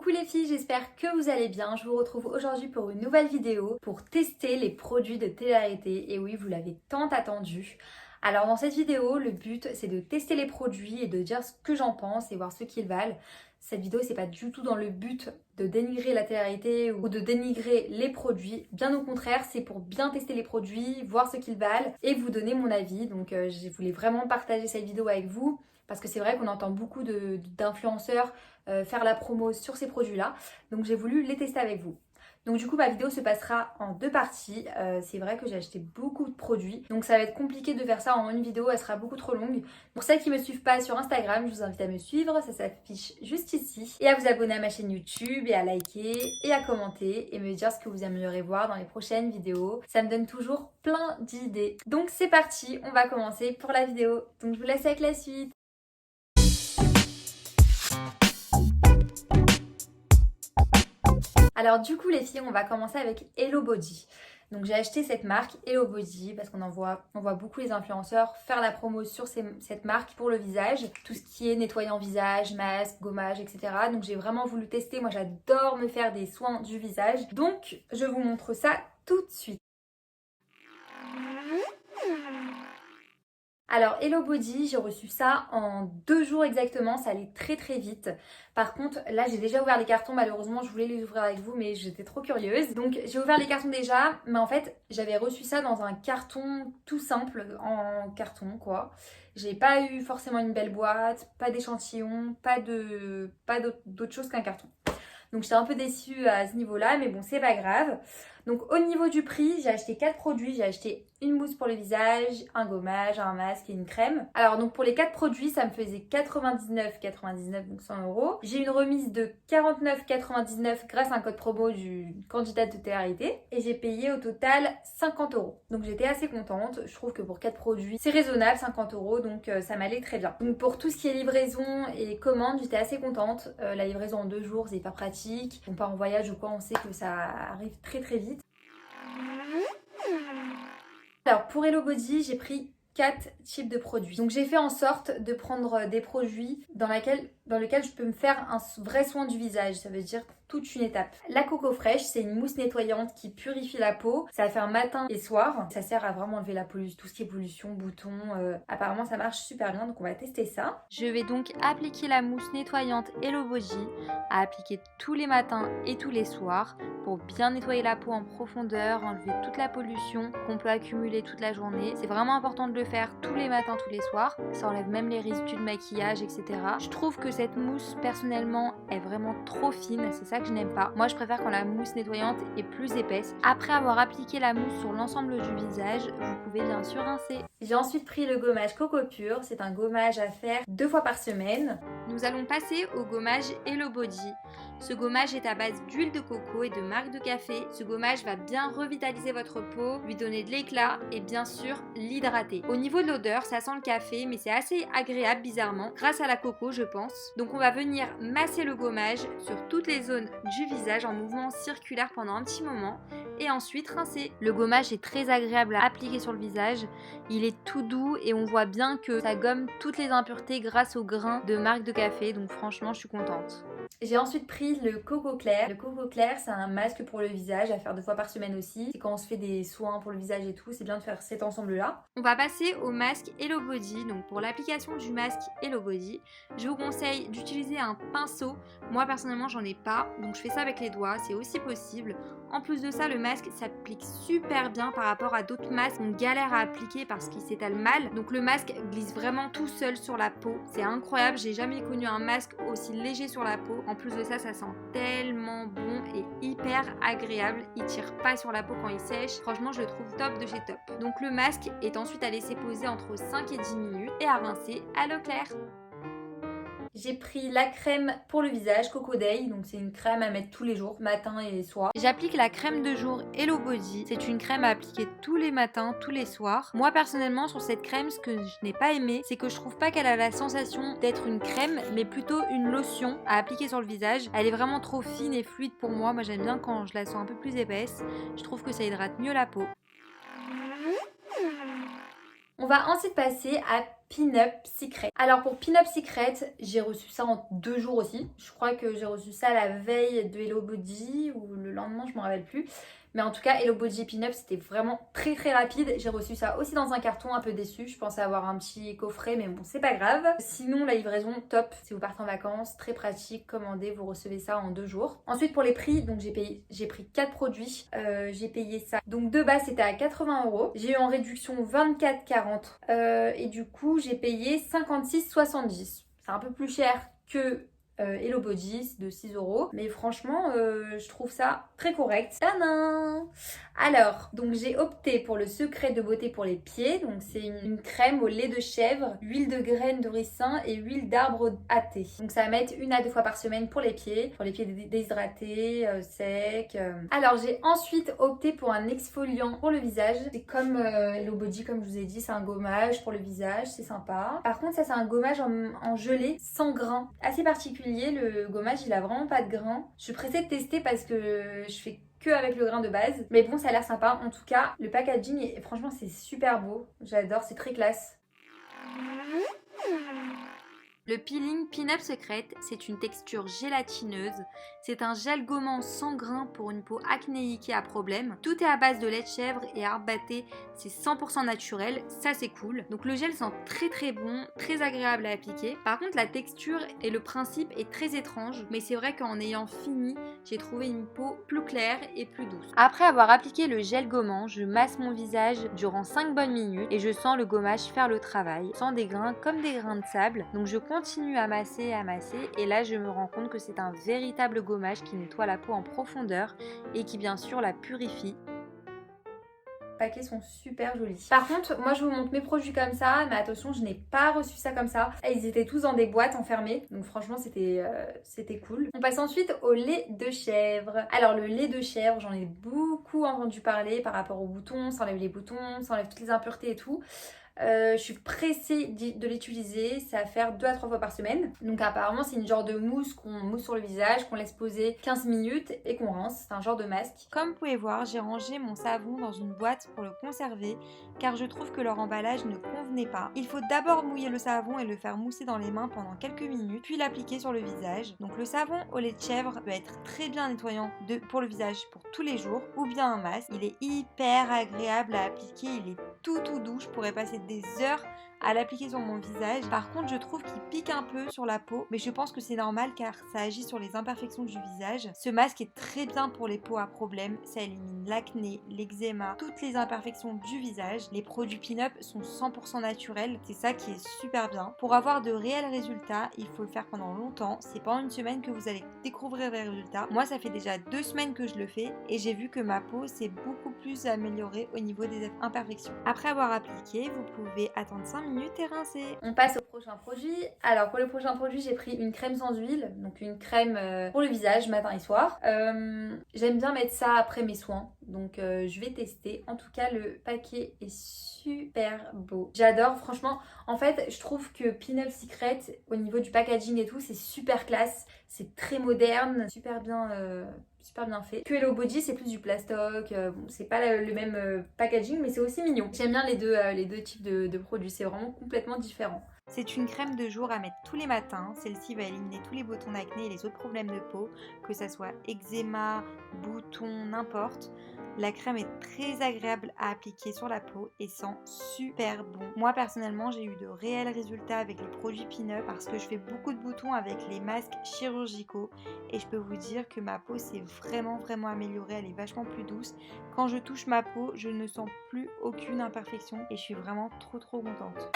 Coucou les filles, j'espère que vous allez bien. Je vous retrouve aujourd'hui pour une nouvelle vidéo pour tester les produits de télé-réalité. Et oui, vous l'avez tant attendu. Alors dans cette vidéo, le but c'est de tester les produits et de dire ce que j'en pense et voir ce qu'ils valent. Cette vidéo c'est pas du tout dans le but de dénigrer la télé-réalité ou de dénigrer les produits. Bien au contraire, c'est pour bien tester les produits, voir ce qu'ils valent et vous donner mon avis. Donc je voulais vraiment partager cette vidéo avec vous. Parce que c'est vrai qu'on entend beaucoup d'influenceurs faire la promo sur ces produits-là. Donc j'ai voulu les tester avec vous. Donc du coup ma vidéo se passera en deux parties. C'est vrai que j'ai acheté beaucoup de produits. Donc ça va être compliqué de faire ça en une vidéo, elle sera beaucoup trop longue. Pour celles qui ne me suivent pas sur Instagram, je vous invite à me suivre, ça s'affiche juste ici. Et à vous abonner à ma chaîne YouTube et à liker et à commenter et me dire ce que vous aimeriez voir dans les prochaines vidéos. Ça me donne toujours plein d'idées. Donc c'est parti, on va commencer pour la vidéo. Donc je vous laisse avec la suite. Alors du coup les filles, on va commencer avec Hello Body. Donc j'ai acheté cette marque Hello Body parce on voit beaucoup les influenceurs faire la promo sur cette marque pour le visage. Tout ce qui est nettoyant visage, masque, gommage, etc. Donc j'ai vraiment voulu tester. Moi j'adore me faire des soins du visage. Donc je vous montre ça tout de suite. Alors Hello Body, j'ai reçu ça en 2 jours exactement, ça allait très très vite. Par contre là j'ai déjà ouvert les cartons, malheureusement je voulais les ouvrir avec vous mais j'étais trop curieuse. Donc j'ai ouvert les cartons déjà, mais en fait j'avais reçu ça dans un carton tout simple, en carton quoi. J'ai pas eu forcément une belle boîte, pas d'échantillon, pas d'autre chose qu'un carton. Donc j'étais un peu déçue à ce niveau-là, mais bon, c'est pas grave. Donc au niveau du prix, j'ai acheté 4 produits. J'ai acheté une mousse pour le visage, un gommage, un masque et une crème. Alors donc pour les 4 produits, ça me faisait 99,99, donc 100 €. J'ai une remise de 49,99 grâce à un code promo du candidat de télé-réalité. Et j'ai payé au total 50 €. Donc j'étais assez contente. Je trouve que pour 4 produits, c'est raisonnable, 50 €. Donc ça m'allait très bien. Donc pour tout ce qui est livraison et commande, j'étais assez contente. La livraison en 2 jours, c'est hyper pratique. On part en voyage ou quoi, on sait que ça arrive très très vite. Alors pour Hello Body, j'ai pris 4 types de produits. Donc j'ai fait en sorte de prendre des produits dans lesquels je peux me faire un vrai soin du visage. Ça veut dire toute une étape. La Coco Fresh, c'est une mousse nettoyante qui purifie la peau. Ça va faire matin et soir. Ça sert à vraiment enlever la pollution, tout ce qui est pollution, boutons. Apparemment ça marche super bien, donc on va tester ça. Je vais donc appliquer la mousse nettoyante Hello Body, à appliquer tous les matins et tous les soirs pour bien nettoyer la peau en profondeur, enlever toute la pollution qu'on peut accumuler toute la journée. C'est vraiment important de le faire tous les matins, tous les soirs. Ça enlève même les résidus de maquillage, etc. Je trouve que cette mousse, personnellement, est vraiment trop fine. C'est ça que je n'aime pas. Moi, je préfère quand la mousse nettoyante est plus épaisse. Après avoir appliqué la mousse sur l'ensemble du visage, vous pouvez bien sûr rincer. J'ai ensuite pris le gommage Coco Pur. C'est un gommage à faire 2 fois par semaine. Nous allons passer au gommage Hello Body. Ce gommage est à base d'huile de coco et de marc de café. Ce gommage va bien revitaliser votre peau, lui donner de l'éclat et bien sûr l'hydrater. Au niveau de l'odeur, ça sent le café mais c'est assez agréable bizarrement grâce à la coco je pense. Donc on va venir masser le gommage sur toutes les zones du visage en mouvement circulaire pendant un petit moment et ensuite rincer. Le gommage est très agréable à appliquer sur le visage. Il est tout doux et on voit bien que ça gomme toutes les impuretés grâce au grain de marc de café. Donc franchement je suis contente. J'ai ensuite pris le Coco Clair. Le Coco Clair, c'est un masque pour le visage à faire 2 fois par semaine aussi. C'est quand on se fait des soins pour le visage et tout, c'est bien de faire cet ensemble-là. On va passer au masque Hello Body. Donc pour l'application du masque Hello Body, je vous conseille d'utiliser un pinceau. Moi personnellement, j'en ai pas, donc je fais ça avec les doigts, c'est aussi possible. En plus de ça, le masque s'applique super bien par rapport à d'autres masques qu'on galère à appliquer parce qu'il s'étale mal. Donc le masque glisse vraiment tout seul sur la peau. C'est incroyable, j'ai jamais connu un masque aussi léger sur la peau. En plus de ça, ça sent tellement bon et hyper agréable. Il tire pas sur la peau quand il sèche. Franchement, je le trouve top de chez top. Donc le masque est ensuite à laisser poser entre 5 et 10 minutes et à rincer à l'eau claire. J'ai pris la crème pour le visage Coco Day, donc c'est une crème à mettre tous les jours, matin et soir. J'applique la crème de jour Hello Body, c'est une crème à appliquer tous les matins, tous les soirs. Moi personnellement sur cette crème, ce que je n'ai pas aimé, c'est que je trouve pas qu'elle a la sensation d'être une crème, mais plutôt une lotion à appliquer sur le visage. Elle est vraiment trop fine et fluide pour moi, moi j'aime bien quand je la sens un peu plus épaisse. Je trouve que ça hydrate mieux la peau. On va ensuite passer à Pin-Up Secret. Alors pour Pin-Up Secret, j'ai reçu ça en 2 jours aussi. Je crois que j'ai reçu ça la veille de Hello Body ou le lendemain, je me rappelle plus. Mais en tout cas, Hello Body Pin-Up, c'était vraiment très très rapide. J'ai reçu ça aussi dans un carton, un peu déçu. Je pensais avoir un petit coffret, mais bon, c'est pas grave. Sinon, la livraison, top. Si vous partez en vacances, très pratique. Commandez, vous recevez ça en 2 jours. Ensuite, pour les prix, donc j'ai pris 4 produits. J'ai payé ça. Donc de base, c'était à 80 €. J'ai eu en réduction 24,40 et du coup, j'ai payé 56,70. C'est un peu plus cher que Hello Body, c'est de 6 €. Mais franchement, je trouve ça très correct. Tadam! Alors, donc j'ai opté pour le secret de beauté pour les pieds. Donc c'est une crème au lait de chèvre, huile de graines de ricin et huile d'arbre à thé. Donc ça va mettre 1 à 2 fois par semaine pour les pieds déshydratés, secs. Alors j'ai ensuite opté pour un exfoliant pour le visage. C'est comme Hello Body, comme je vous ai dit, c'est un gommage pour le visage, c'est sympa. Par contre ça c'est un gommage en gelée sans grains, assez particulier. Le gommage il a vraiment pas de grains. Je suis pressée de tester parce que je fais que avec le grain de base, mais bon ça a l'air sympa. En tout cas le packaging franchement c'est super beau, j'adore, c'est très classe. Le peeling Pin-Up Secret, c'est une texture gélatineuse. C'est un gel gommant sans grains pour une peau acnéique et à problème. Tout est à base de lait de chèvre et arbre batté. C'est 100% naturel, ça c'est cool. Donc le gel sent très très bon, très agréable à appliquer. Par contre la texture et le principe est très étrange, mais c'est vrai qu'en ayant fini, j'ai trouvé une peau plus claire et plus douce. Après avoir appliqué le gel gommant, je masse mon visage durant 5 bonnes minutes et je sens le gommage faire le travail. Je sens des grains comme des grains de sable, donc je continue à masser et là je me rends compte que c'est un véritable gommage qui nettoie la peau en profondeur et qui bien sûr la purifie. Les paquets sont super jolis. Par contre, moi je vous montre mes produits comme ça, mais attention, je n'ai pas reçu ça comme ça. Ils étaient tous dans des boîtes enfermées, donc franchement c'était cool. On passe ensuite au lait de chèvre. Alors le lait de chèvre, j'en ai beaucoup entendu parler par rapport aux boutons, ça enlève les boutons, ça enlève toutes les impuretés et tout. Je suis pressée de l'utiliser, ça va faire 2 à 3 fois par semaine. Donc apparemment c'est une genre de mousse qu'on mousse sur le visage, qu'on laisse poser 15 minutes et qu'on rince. C'est un genre de masque. Comme vous pouvez voir, j'ai rangé mon savon dans une boîte pour le conserver car je trouve que leur emballage ne convenait pas. Il faut d'abord mouiller le savon et le faire mousser dans les mains pendant quelques minutes, puis l'appliquer sur le visage. Donc le savon au lait de chèvre peut être très bien nettoyant pour le visage pour tous les jours, ou bien un masque. Il est hyper agréable à appliquer, il est tout doux, je pourrais passer des heures à l'appliquer sur mon visage. Par contre, je trouve qu'il pique un peu sur la peau, mais je pense que c'est normal car ça agit sur les imperfections du visage. Ce masque est très bien pour les peaux à problème, ça élimine l'acné, l'eczéma, toutes les imperfections du visage. Les produits Pin-Up sont 100% naturels, c'est ça qui est super bien. Pour avoir de réels résultats, il faut le faire pendant longtemps, c'est pas en une semaine que vous allez découvrir les résultats. Moi, ça fait déjà 2 semaines que je le fais et j'ai vu que ma peau s'est beaucoup plus améliorée au niveau des imperfections. Après avoir appliqué, vous pouvez attendre 5 minutes et rincer. On passe au prochain produit. Alors pour le prochain produit, j'ai pris une crème sans huile, donc une crème pour le visage matin et soir. J'aime bien mettre ça après mes soins, donc je vais tester. En tout cas, le paquet est super beau. J'adore, franchement. En fait, je trouve que Pin-Up Secret, au niveau du packaging et tout, c'est super classe. C'est très moderne, super bien fait. Que Hello Body, c'est plus du plastoc. Bon, c'est pas le même packaging, mais c'est aussi mignon. J'aime bien les deux types de produits. C'est vraiment complètement différent. C'est une crème de jour à mettre tous les matins. Celle-ci va éliminer tous les boutons d'acné et les autres problèmes de peau, que ça soit eczéma, boutons, n'importe. La crème est très agréable à appliquer sur la peau et sent super bon. Moi personnellement, j'ai eu de réels résultats avec les produits Pin-Up parce que je fais beaucoup de boutons avec les masques chirurgicaux et je peux vous dire que ma peau s'est vraiment améliorée, elle est vachement plus douce. Quand je touche ma peau, je ne sens plus aucune imperfection et je suis vraiment trop contente.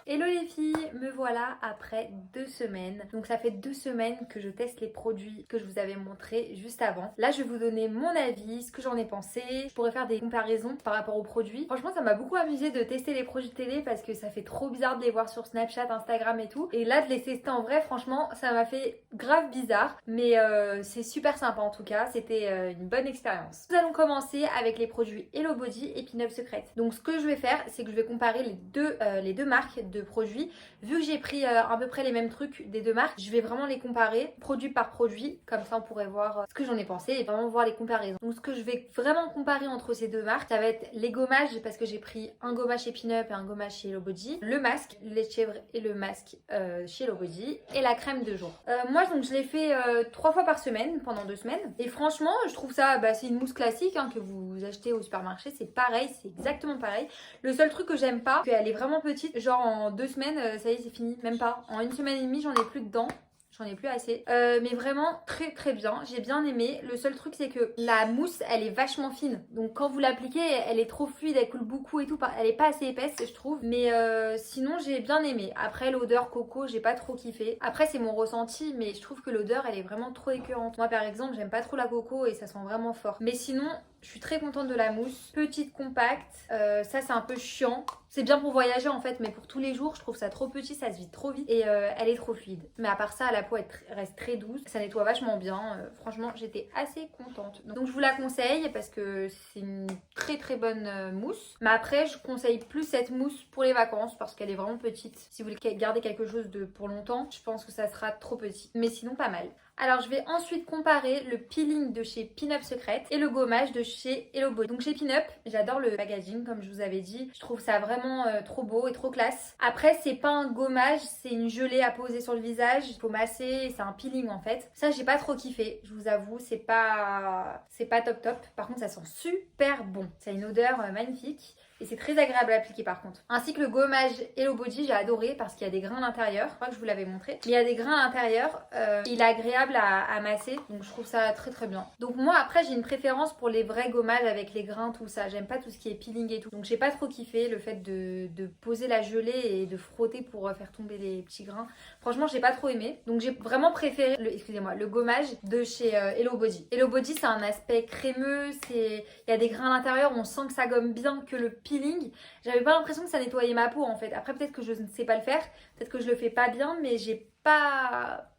Hello les filles, me voilà après 2 semaines. Donc ça fait 2 semaines que je teste les produits que je vous avais montrés juste avant. Là je vais vous donner mon avis, ce que j'en ai pensé. Je pourrais faire des comparaisons par rapport aux produits. Franchement ça m'a beaucoup amusé de tester les produits télé parce que ça fait trop bizarre de les voir sur Snapchat, Instagram et tout. Et là de les tester en vrai, franchement ça m'a fait grave bizarre. Mais c'est super sympa en tout cas, c'était une bonne expérience. Nous allons commencer avec les produits Hello Body et Pin-Up Secret. Donc ce que je vais faire, c'est que je vais comparer les deux marques de de produits. Vu que j'ai pris à peu près les mêmes trucs des deux marques, je vais vraiment les comparer produit par produit. Comme ça, on pourrait voir ce que j'en ai pensé et vraiment voir les comparaisons. Donc, ce que je vais vraiment comparer entre ces deux marques, ça va être les gommages parce que j'ai pris un gommage chez Pinup et un gommage chez Hello Body, le masque, le lait de chèvre et le masque chez Hello Body et la crème de jour. Moi, donc, je l'ai fait 3 fois par semaine pendant 2 semaines et franchement, je trouve ça, c'est une mousse classique que vous achetez au supermarché. C'est pareil, c'est exactement pareil. Le seul truc que j'aime pas, c'est qu'elle est vraiment petite. Genre en 2 semaines, ça y est, c'est fini. Même pas. En 1 semaine et demie, j'en ai plus dedans. J'en ai plus assez. Mais vraiment très très bien. J'ai bien aimé. Le seul truc c'est que la mousse elle est vachement fine. Donc quand vous l'appliquez elle est trop fluide, elle coule beaucoup et tout. Elle est pas assez épaisse je trouve. Mais sinon j'ai bien aimé. Après l'odeur coco j'ai pas trop kiffé. Après c'est mon ressenti mais je trouve que l'odeur elle est vraiment trop écœurante. Moi par exemple j'aime pas trop la coco et ça sent vraiment fort. Mais sinon je suis très contente de la mousse. Petite, compacte. Ça c'est un peu chiant. C'est bien pour voyager en fait mais pour tous les jours je trouve ça trop petit, ça se vide trop vite. Et elle est trop fluide. Mais à part ça la peau elle reste très douce. Ça nettoie vachement bien. Franchement j'étais assez contente. Donc je vous la conseille parce que c'est une très très bonne mousse. Mais après je conseille plus cette mousse pour les vacances parce qu'elle est vraiment petite. Si vous voulez garder quelque chose pour longtemps, je pense que ça sera trop petit. Mais sinon pas mal. Alors je vais ensuite comparer le peeling de chez Pinup Secret et le gommage de chez Hello Body. Donc chez Pinup, j'adore le packaging comme je vous avais dit. Je trouve ça vraiment trop beau et trop classe. Après c'est pas un gommage, c'est une gelée à poser sur le visage. Il faut masser, c'est un peeling en fait. Ça j'ai pas trop kiffé, je vous avoue, c'est pas top top. Par contre ça sent super bon. Ça a une odeur magnifique. Et c'est très agréable à appliquer par contre. Ainsi que le gommage Hello Body, j'ai adoré parce qu'il y a des grains à l'intérieur. Je crois que je vous l'avais montré. Mais il y a des grains à l'intérieur. Il est agréable à masser. Donc je trouve ça très très bien. Donc moi après j'ai une préférence pour les vrais gommages avec les grains, tout ça. J'aime pas tout ce qui est peeling et tout. Donc j'ai pas trop kiffé le fait de poser la gelée et de frotter pour faire tomber les petits grains. Franchement j'ai pas trop aimé. Donc j'ai vraiment préféré le gommage de chez Hello Body. Hello Body c'est un aspect crémeux. Il y a des grains à l'intérieur. On sent que ça gomme bien que le peeling, j'avais pas l'impression que ça nettoyait ma peau en fait. Après peut-être que je ne sais pas le faire, peut-être que je le fais pas bien, mais j'ai pas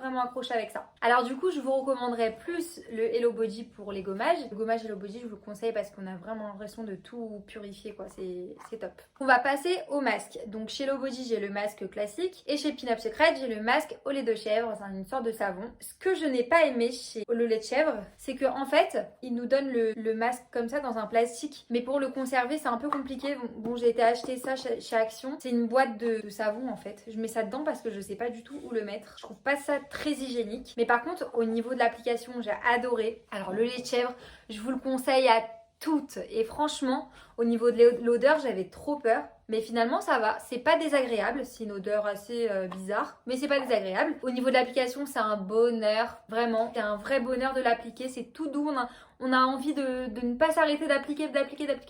vraiment accroché avec ça. Alors du coup je vous recommanderais plus le Hello Body pour les gommages. Le gommage Hello Body je vous le conseille parce qu'on a vraiment l'impression de tout purifier quoi, c'est top. On va passer au masque. Donc chez Hello Body j'ai le masque classique et chez Pinup Secret j'ai le masque au lait de chèvre, c'est une sorte de savon. Ce que je n'ai pas aimé chez le lait de chèvre, c'est que en fait ils nous donnent le masque comme ça dans un plastique, mais pour le conserver c'est un peu compliqué. Bon j'ai été acheter ça chez Action, c'est une boîte de savon en fait. Je mets ça dedans parce que je sais pas du tout où le mettre. Je trouve pas ça très hygiénique. Mais par contre, au niveau de l'application, j'ai adoré. Alors le lait de chèvre, je vous le conseille à toutes. Et franchement, au niveau de l'odeur, j'avais trop peur. Mais finalement, ça va. C'est pas désagréable. C'est une odeur assez bizarre. Mais c'est pas désagréable. Au niveau de l'application, c'est un bonheur. Vraiment. C'est un vrai bonheur de l'appliquer. C'est tout doux. On a envie de ne pas s'arrêter d'appliquer.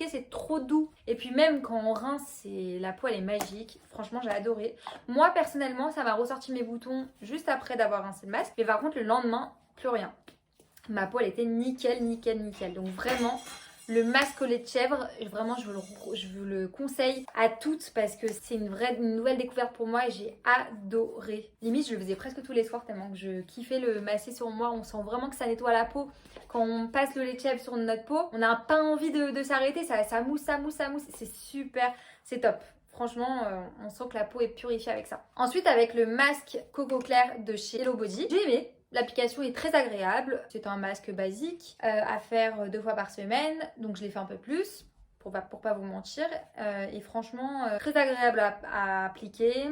C'est trop doux. Et puis même quand on rince, la peau, elle est magique. Franchement, j'ai adoré. Moi, personnellement, ça m'a ressorti mes boutons juste après d'avoir rincé le masque. Mais par contre, le lendemain, plus rien. Ma peau, elle était nickel. Donc vraiment... Le masque au lait de chèvre, vraiment je vous le conseille à toutes parce que c'est une nouvelle découverte pour moi et j'ai adoré. Limite je le faisais presque tous les soirs tellement que je kiffais le masser sur moi. On sent vraiment que ça nettoie la peau. Quand on passe le lait de chèvre sur notre peau, on n'a pas envie de s'arrêter, ça mousse. C'est super, c'est top. Franchement, on sent que la peau est purifiée avec ça. Ensuite avec le masque Coco Clair de chez Hello Body, j'ai aimé. L'application est très agréable, c'est un masque basique à faire 2 fois par semaine, donc je l'ai fait un peu plus pour pas vous mentir. Et franchement, très agréable à appliquer.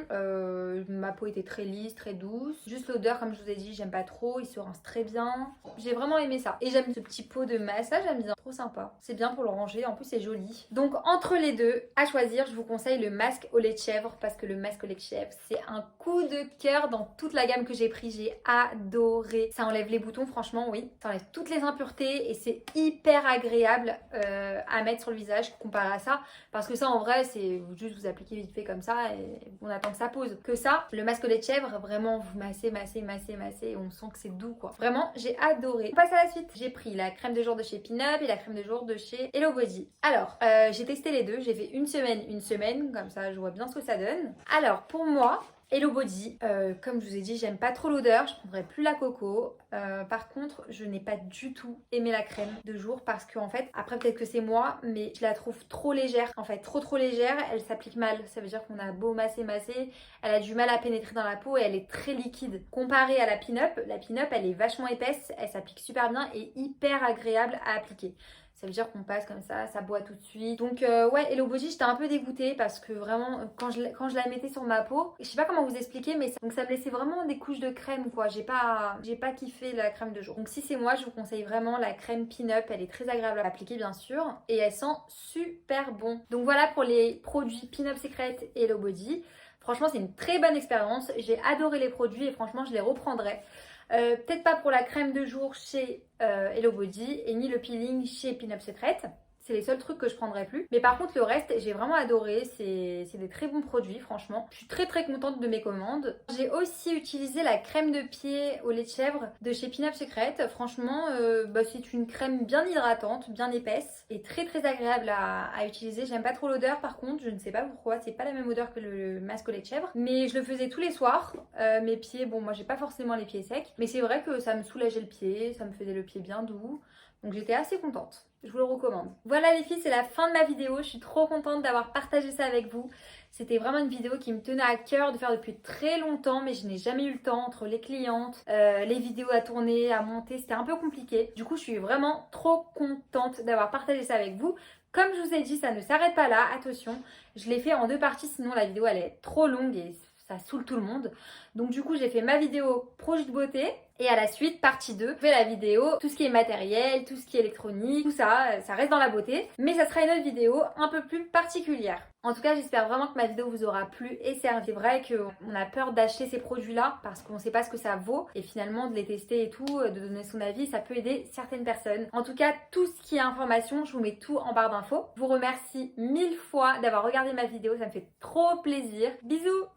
Ma peau était très lisse, très douce. Juste l'odeur, comme je vous ai dit, j'aime pas trop, il se rince très bien. J'ai vraiment aimé ça. Et j'aime ce petit pot de massage, j'aime bien, trop sympa. C'est bien pour le ranger, en plus c'est joli. Donc entre les deux, à choisir, je vous conseille le masque au lait de chèvre parce que le masque au lait de chèvre, c'est un coup de cœur dans toute la gamme que j'ai pris. J'ai adoré. Ça enlève les boutons, franchement, oui. Ça enlève toutes les impuretés et c'est hyper agréable à mettre sur le visage comparé à ça. Parce que ça, en vrai, c'est juste vous appliquez vite fait comme ça et on attend que ça pose. Que ça, le masque au lait de chèvre, vraiment, vous massez et on sent que c'est doux, quoi. Vraiment, j'ai adoré. On passe à la suite. J'ai pris la crème de jour de chez Pinup et la crème de jour de chez Hello Body. Alors, j'ai testé les deux. J'ai fait une semaine, comme ça, je vois bien ce que ça donne. Alors, pour moi... Hello Body, comme je vous ai dit, j'aime pas trop l'odeur, je prendrai plus la coco. Par contre, je n'ai pas du tout aimé la crème de jour parce que en fait, après peut-être que c'est moi, mais je la trouve trop légère. En fait, trop légère, elle s'applique mal. Ça veut dire qu'on a beau masser, elle a du mal à pénétrer dans la peau et elle est très liquide. Comparée à la pin-up elle est vachement épaisse, elle s'applique super bien et hyper agréable à appliquer. Ça veut dire qu'on passe comme ça boit tout de suite. Donc ouais, Hello Body, j'étais un peu dégoûtée parce que vraiment, quand je la mettais sur ma peau, je sais pas comment vous expliquer, mais donc ça me laissait vraiment des couches de crème quoi. J'ai pas kiffé la crème de jour. Donc si c'est moi, je vous conseille vraiment la crème Pin-Up. Elle est très agréable à appliquer bien sûr et elle sent super bon. Donc voilà pour les produits Pin-Up Secret et Hello Body. Franchement, c'est une très bonne expérience. J'ai adoré les produits et franchement, je les reprendrai. Peut-être pas pour la crème de jour chez Hello Body et ni le peeling chez Pin-Up Secret. C'est les seuls trucs que je prendrai plus. Mais par contre, le reste, j'ai vraiment adoré. C'est des très bons produits, franchement. Je suis très contente de mes commandes. J'ai aussi utilisé la crème de pied au lait de chèvre de chez Pin-Up Secret. Franchement, c'est une crème bien hydratante, bien épaisse et très agréable à utiliser. J'aime pas trop l'odeur par contre. Je ne sais pas pourquoi. C'est pas la même odeur que le masque au lait de chèvre. Mais je le faisais tous les soirs. Mes pieds, bon, moi j'ai pas forcément les pieds secs. Mais c'est vrai que ça me soulageait le pied. Ça me faisait le pied bien doux. Donc j'étais assez contente. Je vous le recommande. Voilà les filles, c'est la fin de ma vidéo. Je suis trop contente d'avoir partagé ça avec vous. C'était vraiment une vidéo qui me tenait à cœur de faire depuis très longtemps, mais je n'ai jamais eu le temps entre les clientes, les vidéos à tourner, à monter. C'était un peu compliqué. Du coup, je suis vraiment trop contente d'avoir partagé ça avec vous. Comme je vous ai dit, ça ne s'arrête pas là. Attention, je l'ai fait en 2 parties, sinon la vidéo elle est trop longue et ça saoule tout le monde. Donc du coup, j'ai fait ma vidéo projet de beauté. Et à la suite, partie 2, je fais la vidéo, tout ce qui est matériel, tout ce qui est électronique, tout ça, ça reste dans la beauté. Mais ça sera une autre vidéo un peu plus particulière. En tout cas, j'espère vraiment que ma vidéo vous aura plu et servi. C'est vrai qu'on a peur d'acheter ces produits-là parce qu'on ne sait pas ce que ça vaut. Et finalement, de les tester et tout, de donner son avis, ça peut aider certaines personnes. En tout cas, tout ce qui est information, je vous mets tout en barre d'infos. Je vous remercie 1000 fois d'avoir regardé ma vidéo, ça me fait trop plaisir. Bisous!